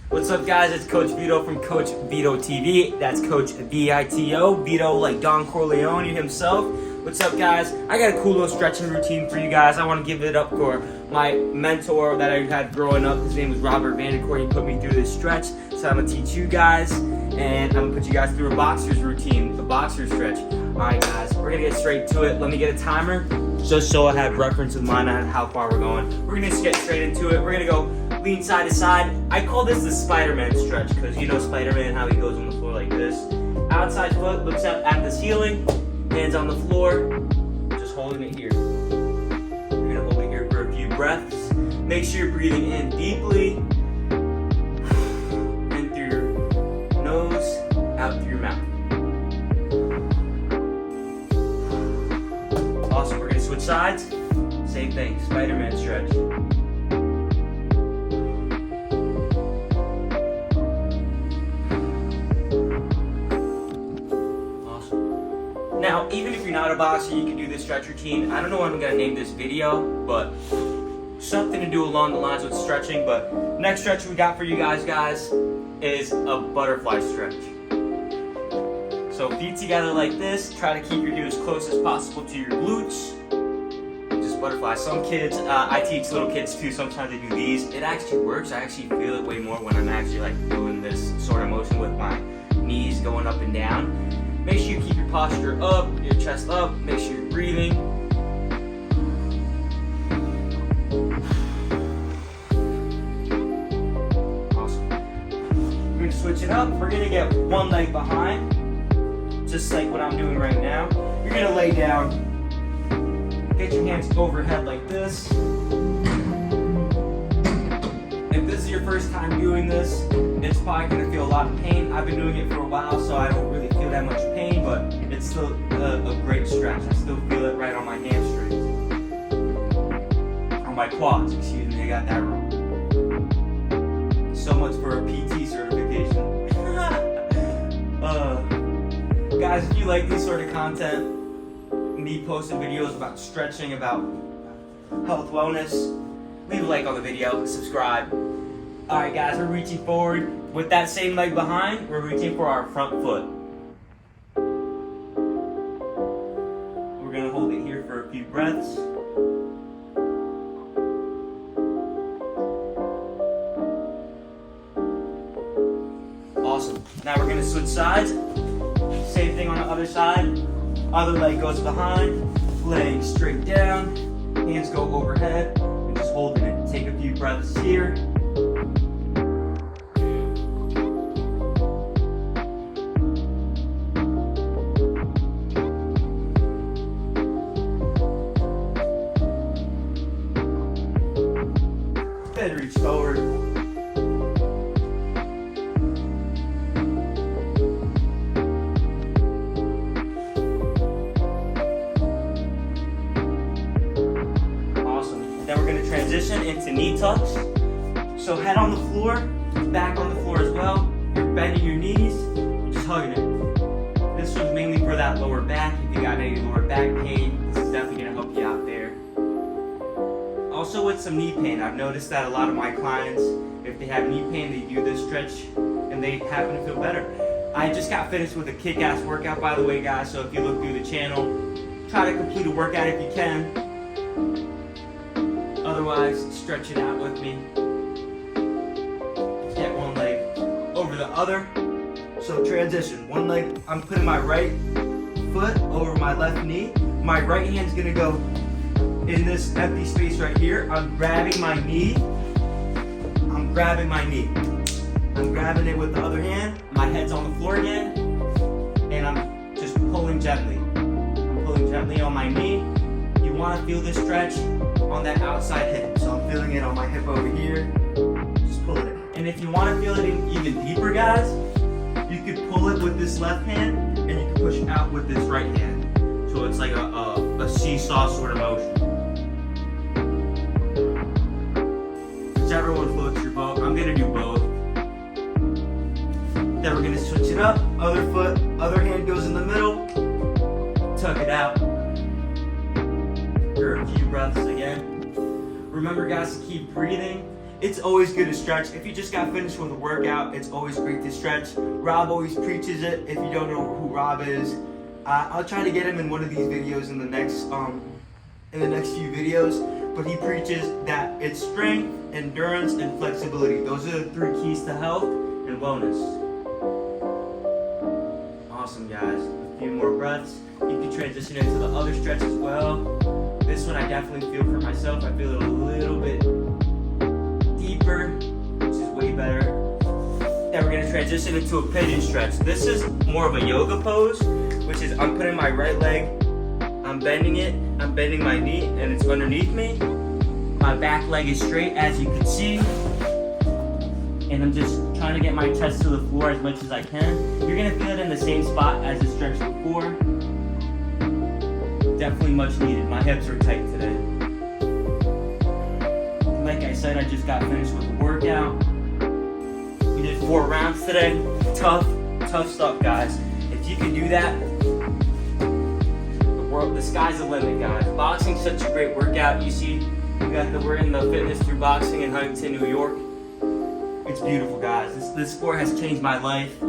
What's up, guys? It's Coach Vito from Coach Vito TV. That's Coach V-I-T-O. Vito like Don Corleone himself. What's up, guys? I got a cool little stretching routine for you guys. I want to give it up for my mentor that I had growing up. His name was Robert Vandercourt. He put me through this stretch. So I'm going to teach you guys. And I'm going to put you guys through a boxer's routine, a boxer stretch. Alright, guys. We're going to get straight to it. Let me get a timer just so I have reference of mine on how far we're going. We're going to just get straight into it. We're going to go lean side to side. I call this the Spider-Man stretch because you know Spider-Man, how he goes on the floor like this. Outside foot looks up at the ceiling, hands on the floor, just holding it here. You're gonna hold it here for a few breaths. Make sure you're breathing in deeply, in through your nose, out through your mouth. Awesome, we're gonna switch sides. Same thing, Spider-Man stretch. Now, even if you're not a boxer, you can do this stretch routine. I don't know what I'm gonna name this video, but something to do along the lines with stretching. But next stretch we got for you guys, is a butterfly stretch. So feet together like this. Try to keep your heel as close as possible to your glutes. Just butterfly. Some kids, I teach little kids too. Sometimes they do these. It actually works. I actually feel it way more when I'm actually like doing this sort of motion with my knees going up and down. Make sure you keep your posture up, your chest up, make sure you're breathing. Awesome. We're gonna switch it up. We're gonna get one leg behind, just like what I'm doing right now. You're gonna lay down, get your hands overhead like this. If this is your first time doing this, it's probably going to feel a lot of pain. I've been doing it for a while, so I don't really feel that much pain, but it's still a great stretch. I still feel it right on my hamstrings. On my quads, excuse me, I got that wrong. So much for a PT certification. Guys, if you like this sort of content, me posting videos about stretching, about health, wellness, leave a like on the video, subscribe. Alright guys, we're reaching forward. With that same leg behind, we're reaching for our front foot. We're going to hold it here for a few breaths. Awesome. Now we're going to switch sides. Same thing on the other side. Other leg goes behind, leg straight down, hands go overhead, and just holding it. Take a few breaths here. Then reach forward. Awesome. Then we're going to transition into knee tucks. So head on the floor, back on the floor as well. You're bending your knees, you're just hugging it. This one's mainly for that lower back. If you got any lower back pain, this is definitely going to help you out there. Also with some knee pain, I've noticed that a lot of my clients, if they have knee pain, they do this stretch and they happen to feel better. I just got finished with a kick-ass workout, by the way, guys, so if you look through the channel, try to complete a workout if you can. Otherwise, stretch it out with me. Get one leg over the other. So transition, one leg, I'm putting my right foot over my left knee. My right hand's gonna go in this empty space right here. I'm grabbing my knee. I'm grabbing it with the other hand. My head's on the floor again. And I'm just pulling gently. I'm pulling gently on my knee. You want to feel this stretch on that outside hip. So I'm feeling it on my hip over here. Just pulling it. And if you want to feel it even deeper, guys, you could pull it with this left hand and you can push out with this right hand. So it's like a seesaw sort of motion. Whichever one floats your boat. I'm going to do both. Then we're going to switch it up. Other foot, other hand goes in the middle. Tuck it out. For a few breaths again. Remember, guys, to keep breathing it's always good to stretch. If you just got finished with a workout, it's always great to stretch. Rob always preaches it. If you don't know who Rob is, I'll try to get him in one of these videos in the next few videos. But he preaches that it's strength, endurance, and flexibility. Those are the 3 keys to health and wellness. Awesome, guys. A few more breaths. You can transition into the other stretch as well. This one I definitely feel for myself. I feel it a little bit deeper, which is way better. Then we're gonna transition into a pigeon stretch. This is more of a yoga pose, which is I'm putting my right leg, I'm bending it, I'm bending my knee, and it's underneath me. My back leg is straight, as you can see. And I'm just trying to get my chest to the floor as much as I can. You're gonna feel it in the same spot as the stretch before. Definitely much needed. My hips are tight today. Like I said, I just got finished with a workout. We did 4 rounds today. Tough stuff, guys. If you can do that, the sky's the limit, guys. Boxing's such a great workout. You see, we're in the Fitness Through Boxing in Huntington, New York. It's beautiful, guys. This sport has changed my life.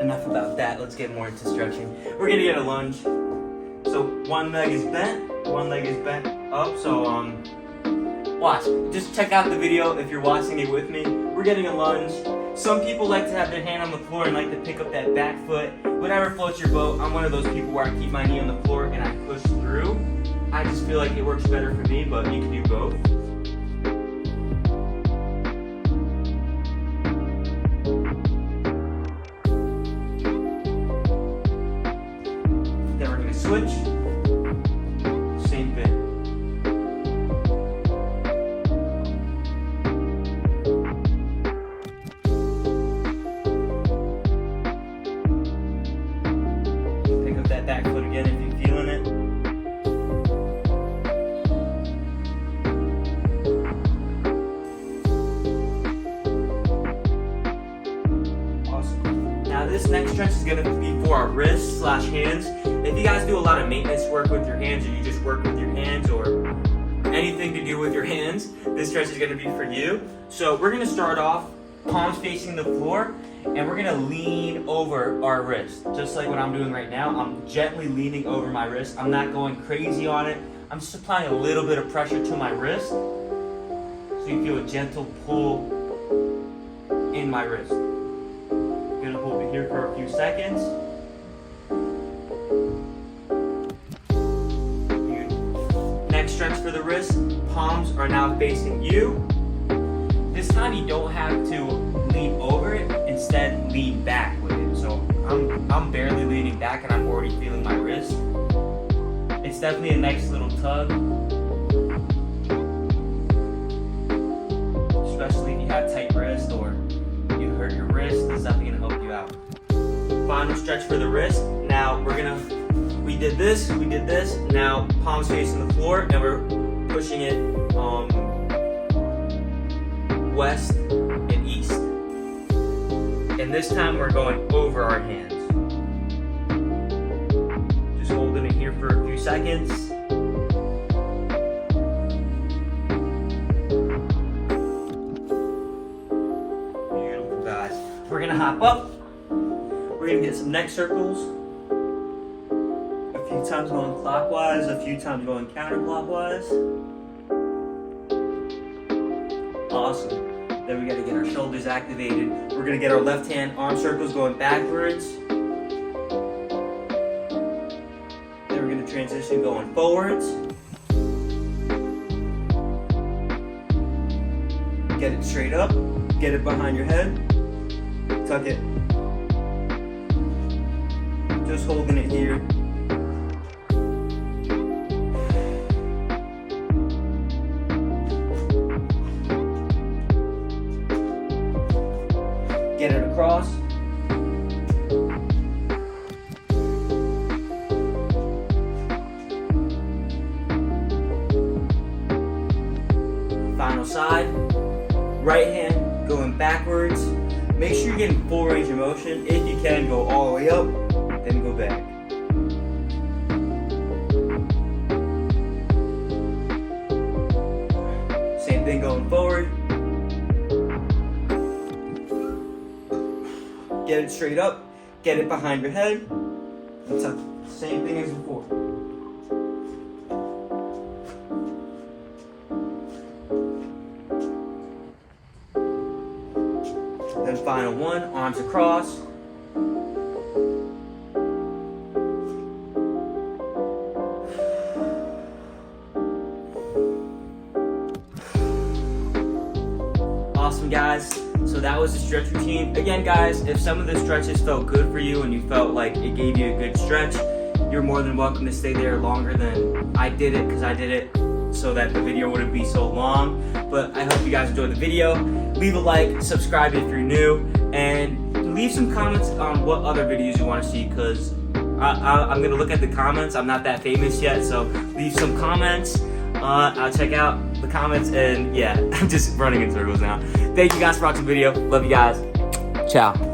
Enough about that. Let's get more into stretching. We're gonna get a lunge. So one leg is bent up. So watch. Just check out the video if you're watching it with me. We're getting a lunge. Some people like to have their hand on the floor and like to pick up that back foot. Whatever floats your boat. I'm one of those people where I keep my knee on the floor and I push through. I just feel like it works better for me, but you can do both. Then we're gonna switch. Same thing. Pick up that back foot again if you're feeling it. This next stretch is going to be for our wrists / hands. If you guys do a lot of maintenance work with your hands, or you just work with your hands, or anything to do with your hands, this stretch is going to be for you. So we're going to start off palms facing the floor, and we're going to lean over our wrist. Just like what I'm doing right now, I'm gently leaning over my wrist. I'm not going crazy on it. I'm just applying a little bit of pressure to my wrist, so you feel a gentle pull in my wrist. I'm gonna hold it here for a few seconds. Next stretch for the wrist. Palms are now facing you. This time you don't have to lean over it. Instead, lean back with it. So I'm barely leaning back and I'm already feeling my wrist. It's definitely a nice little tug. Especially if you have tight wrist or you hurt your wrist, it's definitely gonna help you out. Final stretch for the wrist. Now we did this. Now palms facing the floor, and we're pushing it west and east. And this time we're going over our hands. Just holding it here for a few seconds. Beautiful, guys. We're gonna hop up. We're gonna get some neck circles. A few times going clockwise, a few times going counterclockwise. Awesome. Then we gotta get our shoulders activated. We're gonna get our left hand arm circles going backwards. Then we're gonna transition going forwards. Get it straight up. Get it behind your head. Tuck it. Just holding it here. Get it across. Final side. Right hand going backwards. Make sure you're getting full range of motion. If you can, go all the way up, then go back. thing going forward. Get it straight up, get it behind your head. It's the same thing as before. Then final one, arms across. Awesome, guys. So that was the stretch routine. Again, guys, if some of the stretches felt good for you and you felt like it gave you a good stretch, you're more than welcome to stay there longer than I did it, because I did it so that the video wouldn't be so long. But I hope you guys enjoyed the video. Leave a like, subscribe if you're new, and leave some comments on what other videos you want to see, because I'm going to look at the comments. I'm not that famous yet, so leave some comments. I'll check out the comments, and yeah, I'm just running in circles now. Thank you guys for watching the video. Love you guys. Ciao.